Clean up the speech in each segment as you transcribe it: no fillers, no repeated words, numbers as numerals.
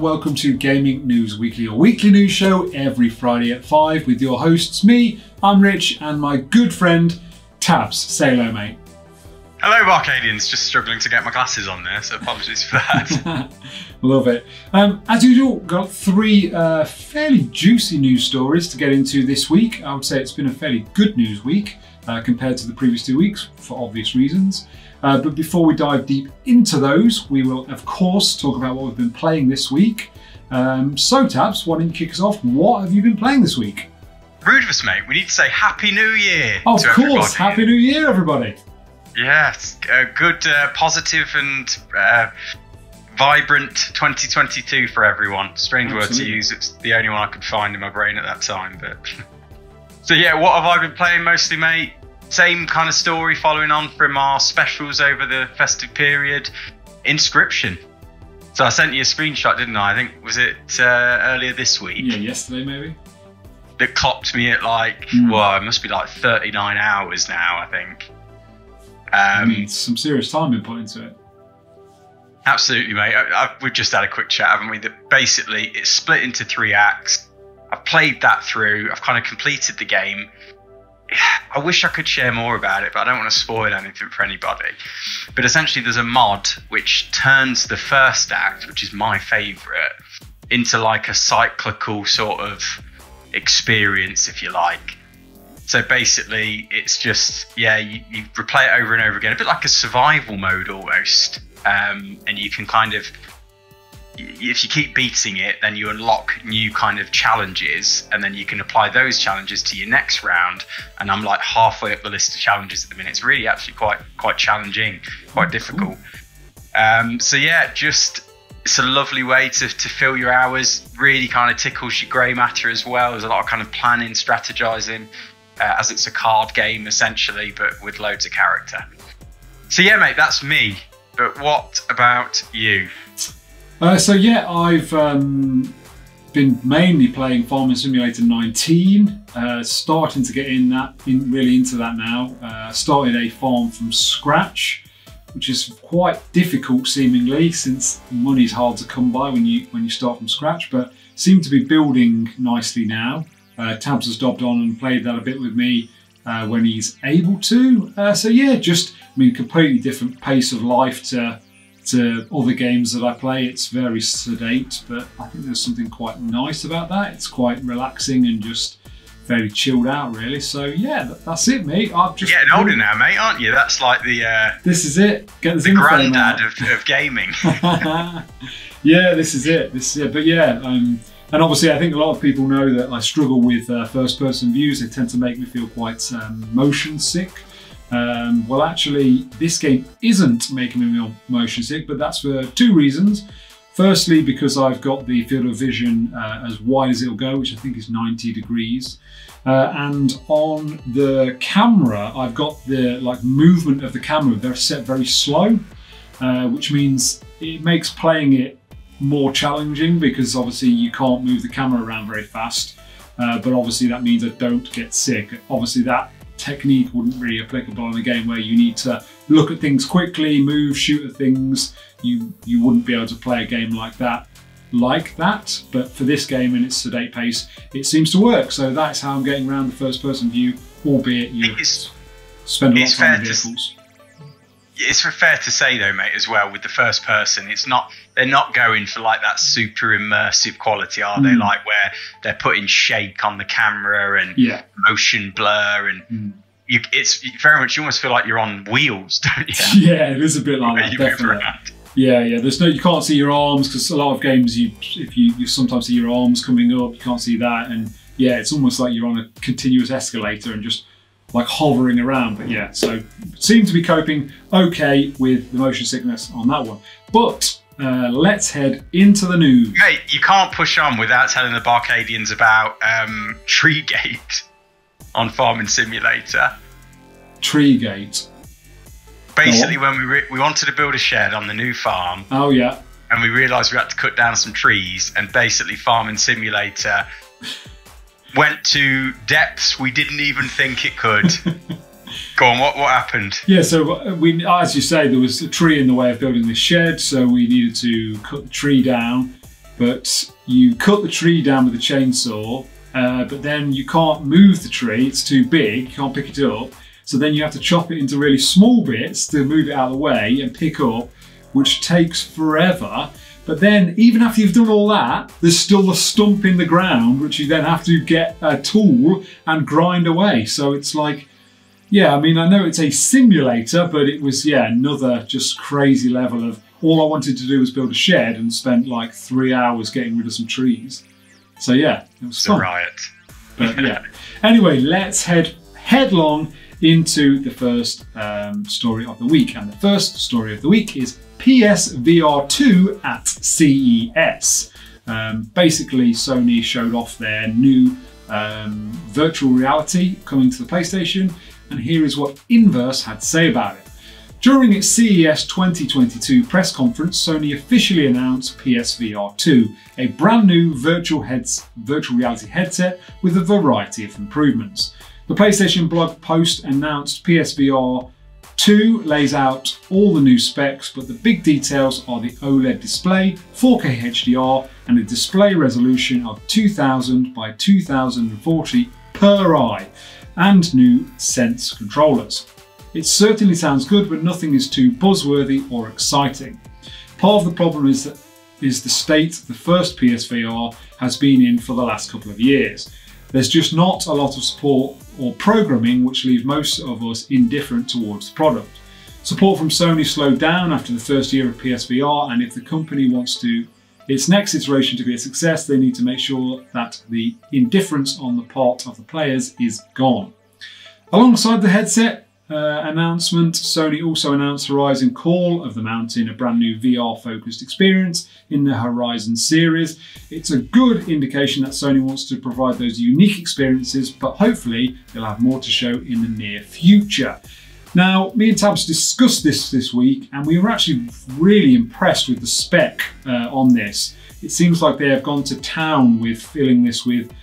welcome to Gaming News Weekly, your weekly news show every Friday at 5 with your hosts, me, I'm Rich, and my good friend, Tabs. Say hello, mate. Hello, BArcadians. Just struggling to get my glasses on there, so apologies for that. Love it. As usual, got three fairly juicy news stories to get into this week. I would say it's been a fairly good news week compared to the previous 2 weeks for obvious reasons. But before we dive deep into those, we will, of course, talk about what we've been playing this week. So, Tabs, why don't you kick us off? What have you been playing this week? Rude of us, mate. We need to say Happy New Year. Of course. Happy New Year, everybody. Yes, a good, positive and vibrant 2022 for everyone. Strange word to use. It's the only one I could find in my brain at that time. But so yeah, what have I been playing mostly, mate? Same kind of story following on from our specials over the festive period. Inscription. So I sent you a screenshot, didn't I? I think, was it earlier this week? Yeah, yesterday maybe. That clocked me at like, well, it must be like 39 hours now, I think. I mean, some serious time been put into it. Absolutely, mate. We've just had a quick chat, haven't we? That basically it's split into 3 acts. I've played that through. I've kind of completed the game. I wish I could share more about it, but I don't want to spoil anything for anybody. But essentially, there's a mod which turns the first act, which is my favourite, into like a cyclical sort of experience, if you like. So basically, it's just, yeah, you replay it over and over again, a bit like a survival mode almost. And you can kind of, if you keep beating it, then you unlock new kind of challenges, and then you can apply those challenges to your next round. And I'm like halfway up the list of challenges at the minute. It's really actually quite challenging, quite difficult. So yeah, just, it's a lovely way to fill your hours. Really kind of tickles your grey matter as well. There's a lot of kind of planning, strategizing. As it's a card game essentially, but with loads of character. So yeah, mate, that's me. But what about you? So yeah, I've been mainly playing Farming Simulator 19, starting to get really into that now. Started a farm from scratch, which is quite difficult seemingly, since money's hard to come by when you start from scratch, but seem to be building nicely now. Tabs has dobbed on and played that a bit with me when he's able to. So yeah, just, I mean, completely different pace of life to other games that I play. It's very sedate, but I think there's something quite nice about that. It's quite relaxing and just very chilled out, really. So yeah, that's it, mate. I've just getting older now, mate, aren't you? That's like the this is it. Get the granddad of gaming. Yeah, this is it. But yeah. And obviously, I think a lot of people know that I struggle with first-person views. They tend to make me feel quite motion sick. Well, actually, this game isn't making me motion sick, but that's for 2 reasons. Firstly, because I've got the field of vision as wide as it'll go, which I think is 90 degrees. And on the camera, I've got the movement of the camera set very slow, which means it makes playing it more challenging, because obviously you can't move the camera around very fast, but obviously that means I don't get sick. Obviously that technique wouldn't really be applicable in a game where you need to look at things quickly, move, shoot at things. You wouldn't be able to play a game like that, but for this game and its sedate pace, it seems to work. So that's how I'm getting around the first person view, albeit you spend a lot of time in vehicles. It's fair to say though, mate, as well, with the first person, they're not going for like that super immersive quality, are they? Like where they're putting shake on the camera and motion blur, and it's very much, you almost feel like you're on wheels, don't you? Yeah, it is a bit like that, definitely. Yeah. You can't see your arms, because a lot of games you sometimes see your arms coming up, you can't see that, and yeah, it's almost like you're on a continuous escalator and just like hovering around. But yeah, so seem to be coping okay with the motion sickness on that one. But let's head into the news. Mate, you can't push on without telling the BArcadians about Treegate on Farming Simulator. Treegate. Basically, when we wanted to build a shed on the new farm. Oh yeah. And we realised we had to cut down some trees, and basically Farming Simulator went to depths we didn't even think it could. Go on, what happened? Yeah, so as you say, there was a tree in the way of building this shed, so we needed to cut the tree down. but you cut the tree down with a chainsaw, but then you can't move the tree, it's too big, you can't pick it up. So then you have to chop it into really small bits to move it out of the way and pick up, which takes forever. But then even after you've done all that, there's still a stump in the ground, which you then have to get a tool and grind away. So it's like, yeah, I mean, I know it's a simulator, but it was, yeah, another just crazy level of all I wanted to do was build a shed and spent like 3 hours getting rid of some trees. So yeah, it was fun. It's a riot. But yeah. Anyway, let's head headlong into the first story of the week. And the first story of the week is PSVR2 at CES. Basically, Sony showed off their new virtual reality coming to the PlayStation, and here is what Inverse had to say about it. During its CES 2022 press conference, Sony officially announced PSVR2, a brand new virtual reality headset with a variety of improvements. The PlayStation blog post announced PSVR2 lays out all the new specs, but the big details are the OLED display, 4K HDR, and a display resolution of 2000 by 2040 per eye, and new Sense controllers. It certainly sounds good, but nothing is too buzzworthy or exciting. Part of the problem is the state the first PSVR has been in for the last couple of years. There's just not a lot of support or programming, which leave most of us indifferent towards the product. Support from Sony slowed down after the first year of PSVR, and if the company wants its next iteration to be a success, they need to make sure that the indifference on the part of the players is gone. Alongside the headset announcement, Sony also announced Horizon Call of the Mountain, a brand new VR-focused experience in the Horizon series. It's a good indication that Sony wants to provide those unique experiences, but hopefully they'll have more to show in the near future. Now, me and Tabs discussed this week, and we were actually really impressed with the spec on this. It seems like they have gone to town with filling this with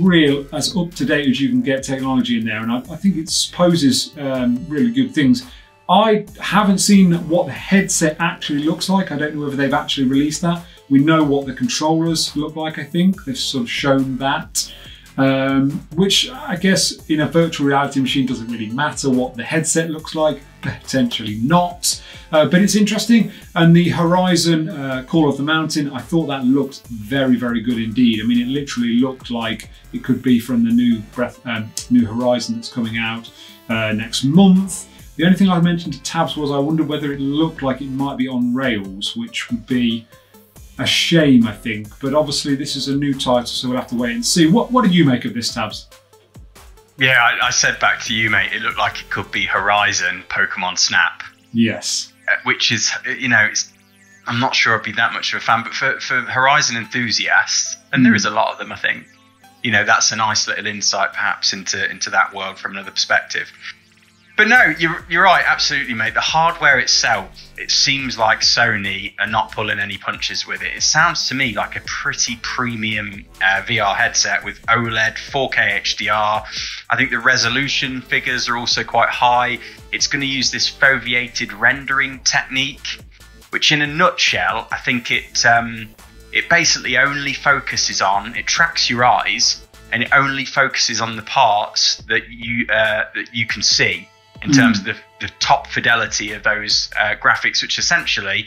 real, as up-to-date as you can get technology in there, and I think it poses really good things. I haven't seen what the headset actually looks like. I don't know whether they've actually released that. We know what the controllers look like, I think. They've sort of shown that. Which I guess in a virtual reality machine doesn't really matter what the headset looks like, potentially not, but it's interesting. And the Horizon Call of the Mountain, I thought that looked very, very good indeed. I mean, it literally looked like it could be from the new Horizon that's coming out next month. The only thing I mentioned to Tabs was I wondered whether it looked like it might be on rails, which would be a shame, I think, but obviously this is a new title, so we'll have to wait and see. What do you make of this, Tabs? Yeah, I said back to you, mate, it looked like it could be Horizon Pokemon Snap. Yes. Which is, you know, I'm not sure I'd be that much of a fan, but for Horizon enthusiasts, and there is a lot of them, I think, you know, that's a nice little insight perhaps into that world from another perspective. But no, you're right, absolutely, mate. The hardware itself, it seems like Sony are not pulling any punches with it. It sounds to me like a pretty premium VR headset with OLED, 4K HDR. I think the resolution figures are also quite high. It's going to use this foveated rendering technique, which in a nutshell, I think it basically only focuses on, it tracks your eyes, and it only focuses on the parts that you can see, in terms of the top fidelity of those graphics, which essentially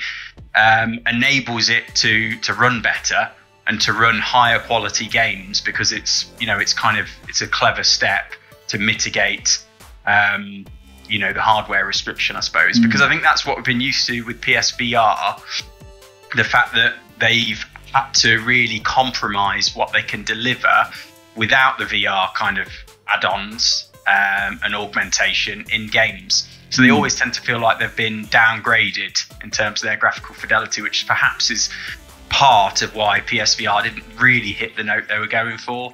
enables it to run better and to run higher quality games, because it's a clever step to mitigate the hardware restriction, I suppose, because I think that's what we've been used to with PSVR, the fact that they've had to really compromise what they can deliver without the VR kind of add-ons and augmentation in games. So they always tend to feel like they've been downgraded in terms of their graphical fidelity, which perhaps is part of why PSVR didn't really hit the note they were going for.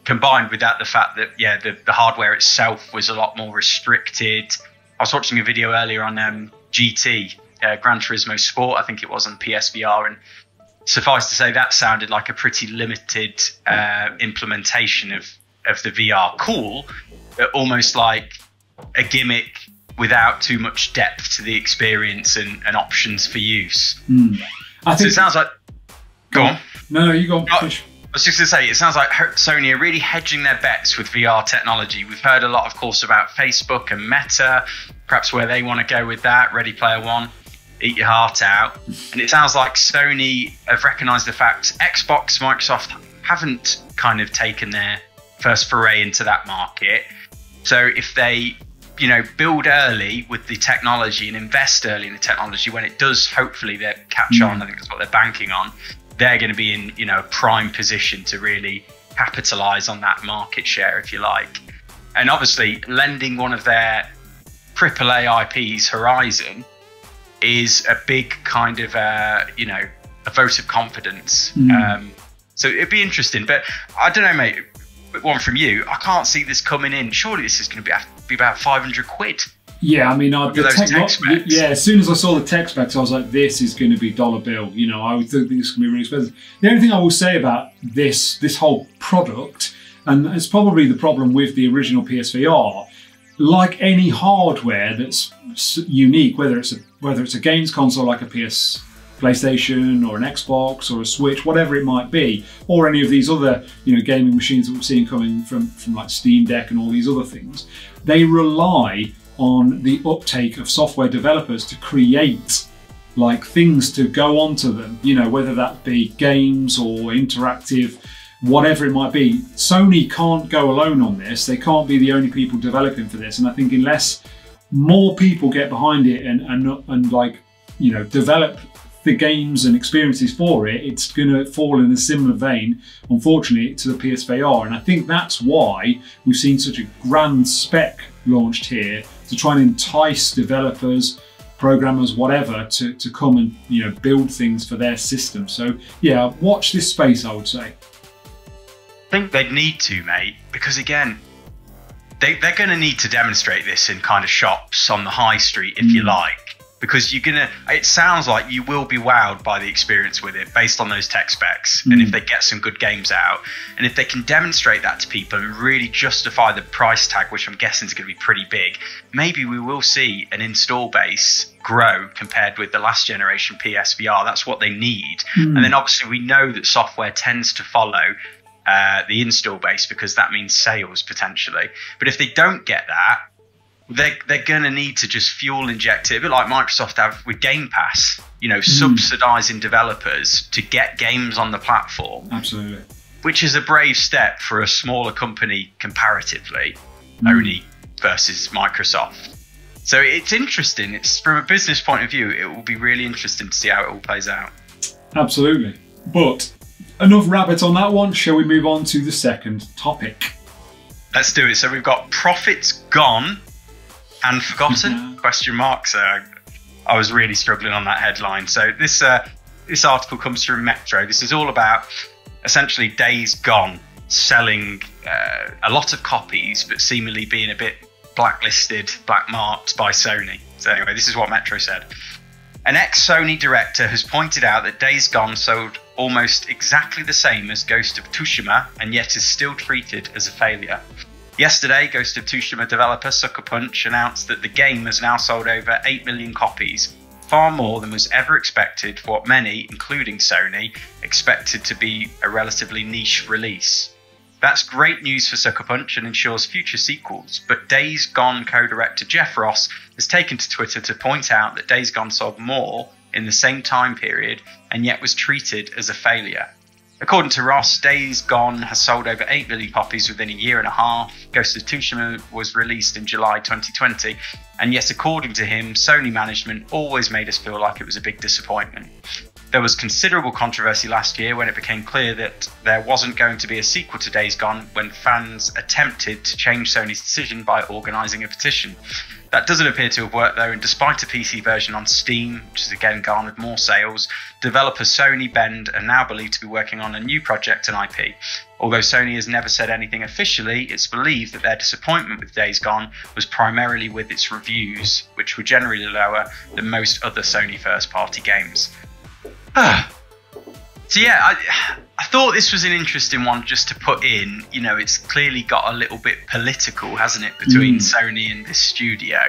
Combined with that, the fact that, the hardware itself was a lot more restricted. I was watching a video earlier on GT, Gran Turismo Sport, I think it was, on PSVR, and suffice to say that sounded like a pretty limited implementation of the VR. Cool, but almost like a gimmick without too much depth to the experience and options for use. I think, so it sounds like... Go on. No, you go. I was just going to say, it sounds like Sony are really hedging their bets with VR technology. We've heard a lot, of course, about Facebook and Meta, perhaps where they want to go with that. Ready Player One, eat your heart out. And it sounds like Sony have recognised the fact Xbox, Microsoft haven't kind of taken their first foray into that market. So if they, build early with the technology and invest early in the technology, when it does, hopefully they catch on. I think that's what they're banking on. They're going to be in, a prime position to really capitalize on that market share, if you like. And obviously, lending one of their AAA IPs, Horizon, is a big kind of, a vote of confidence. So it'd be interesting. But I don't know, mate. One from you. I can't see this coming in. Surely this is going to be about 500 quid. Yeah, I mean, as soon as I saw the tech specs, I was like, this is going to be dollar bill. I would think this is going to be really expensive. The only thing I will say about this whole product, and it's probably the problem with the original PSVR, like any hardware that's unique, whether it's a games console like a PlayStation or an Xbox or a Switch, whatever it might be, or any of these other gaming machines that we're seeing coming from like Steam Deck and all these other things, they rely on the uptake of software developers to create like things to go onto them, whether that be games or interactive, whatever it might be. Sony can't go alone on this. They can't be the only people developing for this. And I think unless more people get behind it and like, develop the games and experiences for it, it's going to fall in a similar vein, unfortunately, to the PSVR. And I think that's why we've seen such a grand spec launched here to try and entice developers, programmers, whatever, to come and build things for their system. So yeah, watch this space, I would say. I think they'd need to, mate, because again, they're going to need to demonstrate this in kind of shops on the high street, if you like. Because it sounds like you will be wowed by the experience with it based on those tech specs. And if they get some good games out, and if they can demonstrate that to people and really justify the price tag, which I'm guessing is going to be pretty big, maybe we will see an install base grow compared with the last generation PSVR. That's what they need. And then obviously we know that software tends to follow the install base because that means sales potentially. But if they don't get that, they're going to need to just fuel inject it, a bit like Microsoft have with Game Pass, subsidizing developers to get games on the platform. Absolutely. Which is a brave step for a smaller company comparatively, only versus Microsoft. So it's interesting. It's from a business point of view, it will be really interesting to see how it all plays out. Absolutely. But enough rabbit on that one. Shall we move on to the second topic? Let's do it. So we've got profits gone and forgotten? Question mark. So I was really struggling on that headline. So this article comes from Metro. This is all about essentially Days Gone selling a lot of copies, but seemingly being a bit blacklisted, black-marked by Sony. So anyway, this is what Metro said. An ex-Sony director has pointed out that Days Gone sold almost exactly the same as Ghost of Tsushima, and yet is still treated as a failure. Yesterday, Ghost of Tsushima developer Sucker Punch announced that the game has now sold over 8 million copies, far more than was ever expected for what many, including Sony, expected to be a relatively niche release. That's great news for Sucker Punch and ensures future sequels, but Days Gone co-director Jeff Ross has taken to Twitter to point out that Days Gone sold more in the same time period and yet was treated as a failure. According to Ross, Days Gone has sold over 8 million copies within a year and a half. Ghost of Tsushima was released in July 2020, and yet according to him, Sony management always made us feel like it was a big disappointment. There was considerable controversy last year when it became clear that there wasn't going to be a sequel to Days Gone when fans attempted to change Sony's decision by organising a petition. That doesn't appear to have worked though, and despite a PC version on Steam, which has again garnered more sales, developer Sony Bend are now believed to be working on a new project and IP. Although Sony has never said anything officially, it's believed that their disappointment with Days Gone was primarily with its reviews, which were generally lower than most other Sony first-party games. So yeah, I thought this was an interesting one just to put in. You know, it's clearly got a little bit political, hasn't it, between Sony and this studio.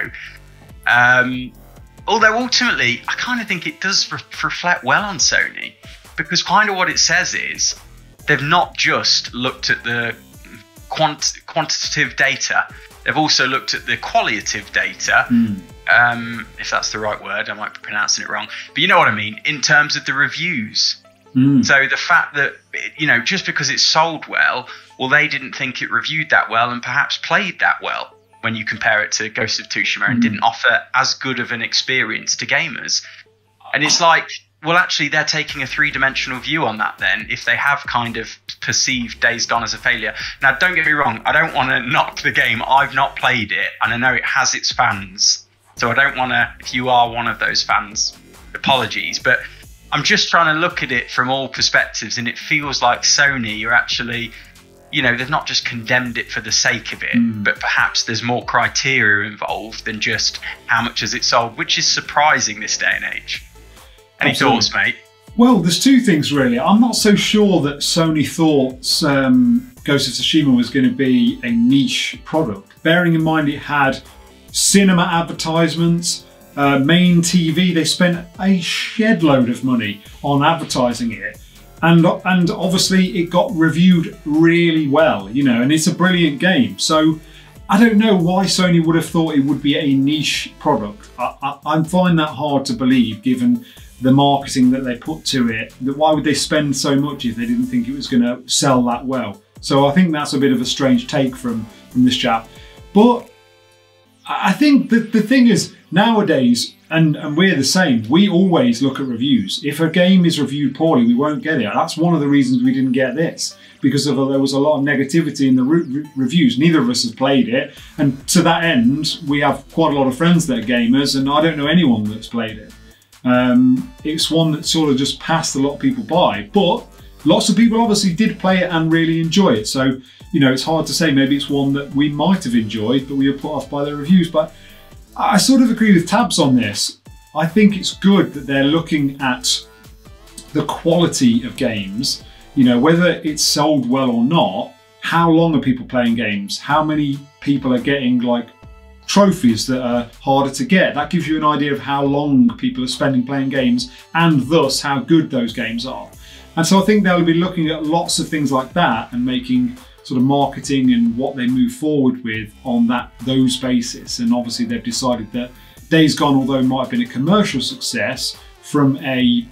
Although ultimately, I kind of think it does reflect well on Sony. because kind of what it says is they've not just looked at the quantitative data, they've also looked at the qualitative data. If that's the right word, I might be pronouncing it wrong, but you know what I mean, in terms of the reviews. So the fact that, you know, just because it sold well they didn't think it reviewed that well and perhaps played that well when you compare it to Ghost of Tsushima, and didn't offer as good of an experience to gamers. And it's like, well, actually, they're taking a three-dimensional view on that then, if they have kind of perceived Days Gone as a failure. Now, don't get me wrong, I don't want to knock the game. I've not played it, and I know it has its fans. So I don't want to, if you are one of those fans, apologies. But I'm just trying to look at it from all perspectives, and it feels like Sony are actually, you know, they've not just condemned it for the sake of it, but perhaps there's more criteria involved than just how much has it sold, which is surprising this day and age. Any thoughts, mate? Well, there's two things really. I'm not so sure that Sony thought Ghost of Tsushima was going to be a niche product. Bearing in mind it had cinema advertisements, main TV, they spent a shed load of money on advertising it. And obviously it got reviewed really well, you know, and it's a brilliant game. So I don't know why Sony would have thought it would be a niche product. I find that hard to believe, given the marketing that they put to it. Why would they spend so much if they didn't think it was going to sell that well? So I think that's a bit of a strange take from this chap. But I think that the thing is, nowadays, and we're the same, we always look at reviews. If a game is reviewed poorly, we won't get it. That's one of the reasons we didn't get this, because there was a lot of negativity in the reviews. Neither of us has played it, and to that end, we have quite a lot of friends that are gamers, and I don't know anyone that's played it. It's one that sort of just passed a lot of people by, but lots of people obviously did play it and really enjoy it. So, you know, it's hard to say. Maybe it's one that we might have enjoyed, but we were put off by the reviews. But I sort of agree with Tabs on this. I think it's good that they're looking at the quality of games, you know, whether it's sold well or not. How long are people playing games? How many people are getting like trophies that are harder to get? That gives you an idea of how long people are spending playing games, and thus how good those games are. And so I think they'll be looking at lots of things like that and making sort of marketing and what they move forward with on those basis. And obviously they've decided that Days Gone, although it might have been a commercial success, from a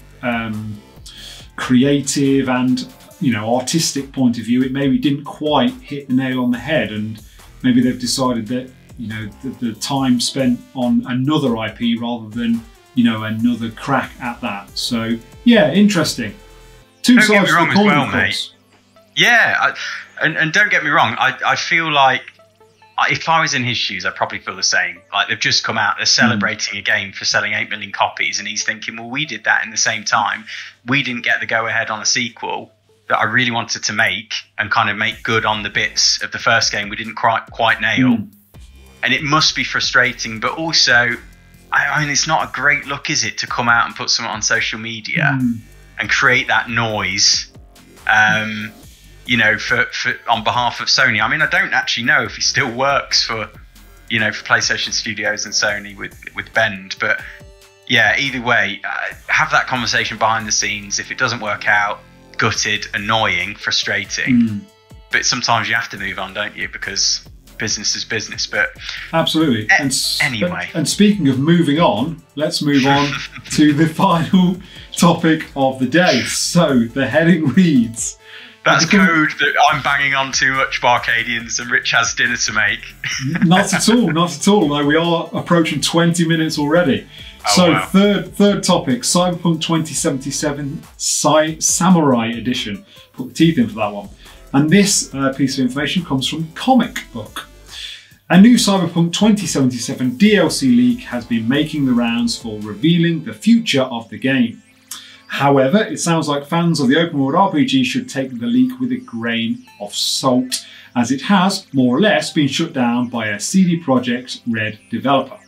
creative and, you know, artistic point of view, it maybe didn't quite hit the nail on the head, and maybe they've decided that, you know, the time spent on another IP rather than, you know, another crack at that. So yeah, interesting. Two sides to the coin, of course. Yeah, and don't get me wrong, I feel like if I was in his shoes, I'd probably feel the same. Like, they've just come out, they're celebrating a game for selling 8 million copies, and he's thinking, well, we did that in the same time. We didn't get the go-ahead on a sequel that I really wanted to make and kind of make good on the bits of the first game we didn't quite nail. And it must be frustrating, but also, I mean, it's not a great look, is it, to come out and put something on social media and create that noise, you know, for on behalf of Sony. I mean, I don't actually know if he still works for, you know, for PlayStation Studios and Sony with Bend, but yeah, either way, have that conversation behind the scenes. If it doesn't work out, gutted, annoying, frustrating, but sometimes you have to move on, don't you? Because business is business. But absolutely. Anyway, and speaking of moving on, let's move on to the final topic of the day. So the heading reads, that's code that I'm banging on too much, BArcadians, and Rich has dinner to make. Not at all, not at all. No, we are approaching 20 minutes already. Oh, so wow. third topic, Cyberpunk 2077 Samurai Edition. Put the teeth in for that one. And this piece of information comes from Comic Book. A new Cyberpunk 2077 DLC leak has been making the rounds for revealing the future of the game. However, it sounds like fans of the open world RPG should take the leak with a grain of salt, as it has, more or less, been shut down by a CD Projekt Red developer.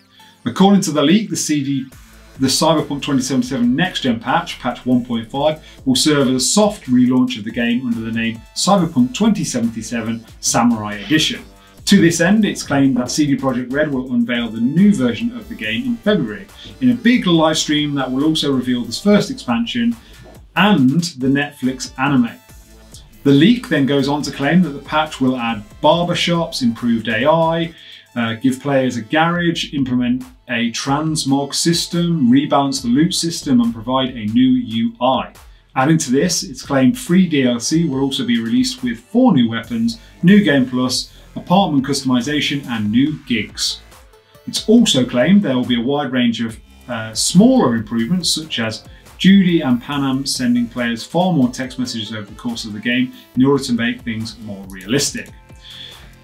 According to the leak, the Cyberpunk 2077 Next Gen patch 1.5, will serve as a soft relaunch of the game under the name Cyberpunk 2077 Samurai Edition. To this end, it's claimed that CD Projekt Red will unveil the new version of the game in February, in a big live stream that will also reveal this first expansion and the Netflix anime. The leak then goes on to claim that the patch will add barbershops, improved AI, give players a garage, implement a transmog system, rebalance the loot system, and provide a new UI. Adding to this, it's claimed free DLC will also be released with 4 new weapons, new game plus, apartment customization, and new gigs. It's also claimed there will be a wide range of smaller improvements, such as Judy and Panam sending players far more text messages over the course of the game in order to make things more realistic.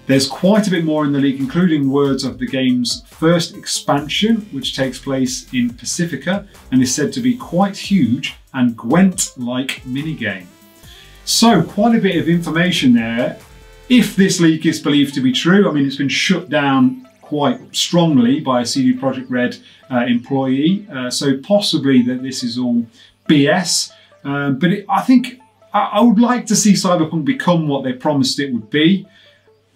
There's quite a bit more in the leak, including words of the game's first expansion, which takes place in Pacifica and is said to be quite huge and Gwent-like minigame. So quite a bit of information there. If this leak is believed to be true, I mean, it's been shut down quite strongly by a CD Projekt Red employee, so possibly that this is all BS. I think I would like to see Cyberpunk become what they promised it would be.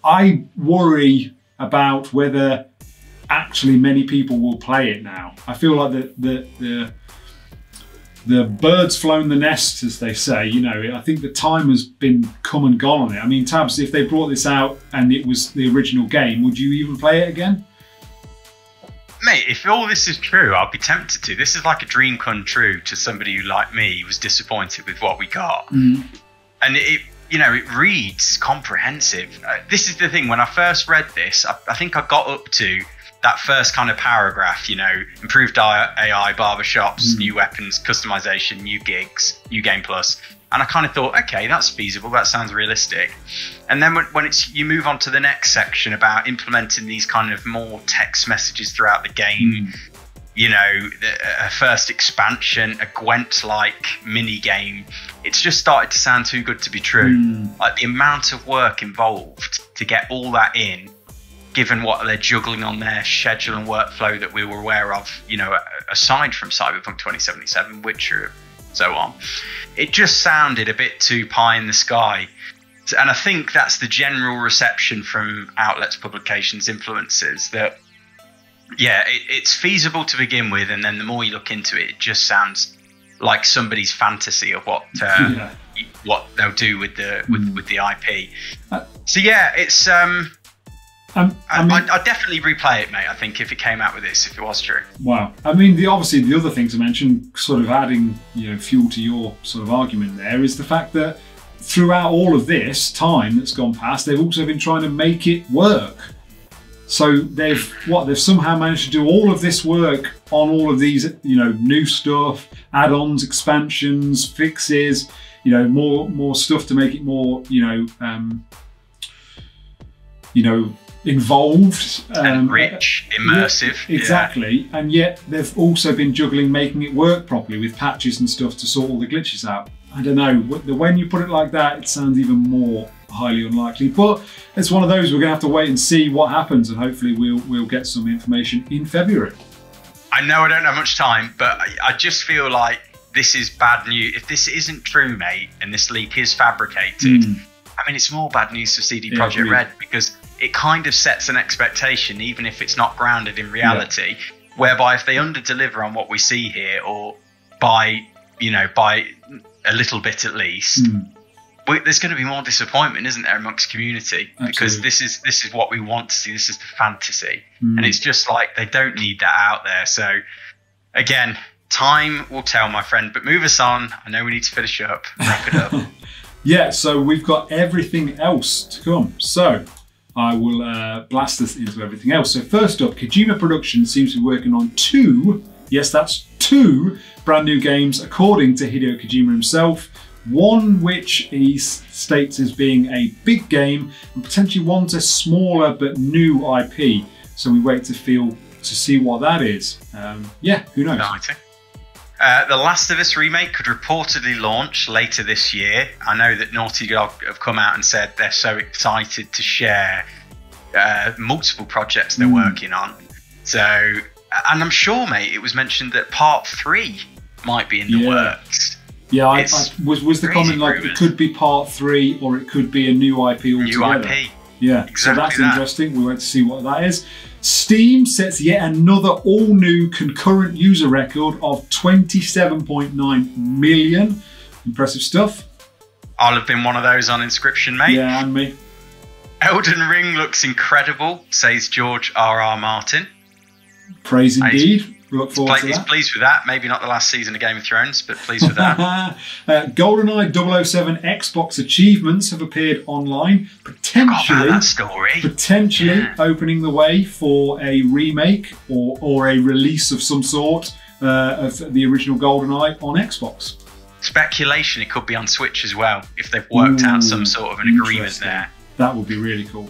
I worry about whether actually many people will play it now. I feel like the bird's flown the nest, as they say. You know, I think the time has been come and gone on it. I mean, Tabs, if they brought this out and it was the original game, would you even play it again? Mate, if all this is true, I'll be tempted to. This is like a dream come true to somebody who, like me, was disappointed with what we got. And it reads comprehensive. This is the thing, when I first read this, I think I got up to that first kind of paragraph, you know, improved AI, barbershops, new weapons, customization, new gigs, new game plus. And I kind of thought, okay, that's feasible, that sounds realistic. And then when you move on to the next section about implementing these kind of more text messages throughout the game, you know, a first expansion, a Gwent-like mini game, it's just started to sound too good to be true. Like the amount of work involved to get all that in, given what they're juggling on their schedule and workflow that we were aware of, you know, aside from Cyberpunk 2077, Witcher, so on. It just sounded a bit too pie in the sky. And I think that's the general reception from outlets, publications, influencers, that yeah, it's feasible to begin with, and then the more you look into it, it just sounds like somebody's fantasy of what they'll do with the IP. So yeah, it's I'd definitely replay it, mate. I think if it came out with this, if it was true. Wow. I mean, obviously the other thing to mention, sort of adding, you know, fuel to your sort of argument there, is the fact that throughout all of this time that's gone past, they've also been trying to make it work. So they've somehow managed to do all of this work on all of these, you know, new stuff, add-ons, expansions, fixes, you know, more stuff to make it more, involved, and rich, immersive. Yeah, exactly. And yet they've also been juggling making it work properly with patches and stuff to sort all the glitches out. I don't know, when you put it like that, it sounds even more highly unlikely, but it's one of those we're gonna have to wait and see what happens, and hopefully we'll get some information in February. I know I don't have much time, but I just feel like this is bad news. If this isn't true, mate, and this leak is fabricated, I mean, it's more bad news for CD Projekt Red, because it kind of sets an expectation, even if it's not grounded in reality, whereby if they under-deliver on what we see here, or by a little bit at least, there's going to be more disappointment, isn't there, amongst community? Because this is what we want to see. This is the fantasy, and it's just like they don't need that out there. So again, time will tell, my friend. But move us on. I know we need to finish up, wrap it up. Yeah, so we've got everything else to come. So I will blast us into everything else. So first up, Kojima Productions seems to be working on two brand new games, according to Hideo Kojima himself. One which he states as being a big game, and potentially one's a smaller but new IP. So we wait to see what that is. Yeah, who knows? Exciting. The Last of Us remake could reportedly launch later this year. I know that Naughty Dog have come out and said they're so excited to share multiple projects they're working on. So, and I'm sure, mate, it was mentioned that Part 3 might be in the works. Yeah, was the comment like it could be Part 3 or it could be a new IP altogether? New IP. Yeah, exactly. So that's interesting. We wait to see what that is. Steam sets yet another all-new concurrent user record of 27.9 million. Impressive stuff. I'll have been one of those on Inscription, mate. Yeah, and me. Elden Ring looks incredible, says George R.R. Martin. Praise indeed. Look forward to that. He's pleased with that. Maybe not the last season of Game of Thrones, but pleased with that. GoldenEye 007 Xbox achievements have appeared online, potentially opening the way for a remake or a release of some sort of the original GoldenEye on Xbox. Speculation, it could be on Switch as well, if they've worked out some sort of an agreement there. That would be really cool.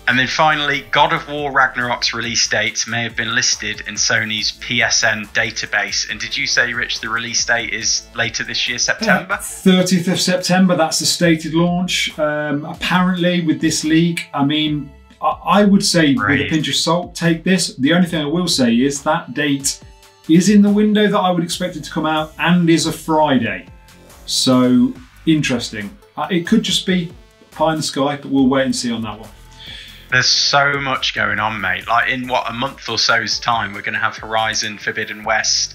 And then finally, God of War Ragnarok's release date may have been listed in Sony's PSN database. And did you say, Rich, the release date is later this year, September? 30th of September, that's the stated launch. Apparently, with this leak, I mean, I would say with a pinch of salt, take this. The only thing I will say is that date is in the window that I would expect it to come out and is a Friday. So, interesting. It could just be pie in the sky, but we'll wait and see on that one. There's so much going on, mate. Like in a month or so's time, we're going to have Horizon Forbidden West,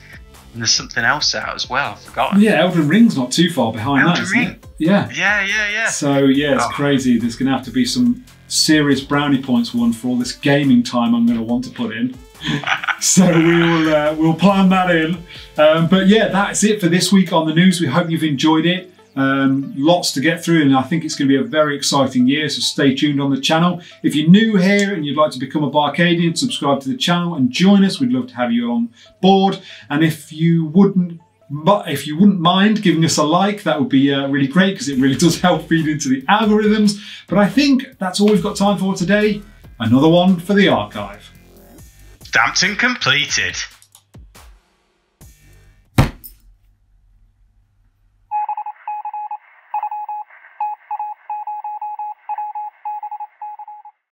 and there's something else out as well. I've forgotten. Yeah, Elden Ring's not too far behind that, isn't it? Yeah. Yeah. So yeah, it's crazy. There's going to have to be some serious brownie points won for all this gaming time I'm going to want to put in. So we'll plan that in. But yeah, that's it for this week on the news. We hope you've enjoyed it. Lots to get through, and I think it's going to be a very exciting year, so stay tuned on the channel. If you're new here and you'd like to become a BArcadian, subscribe to the channel and join us. We'd love to have you on board. And if you wouldn't mind giving us a like, that would be really great, because it really does help feed into the algorithms. But I think that's all we've got time for today. Another one for the archive. Stamped and completed.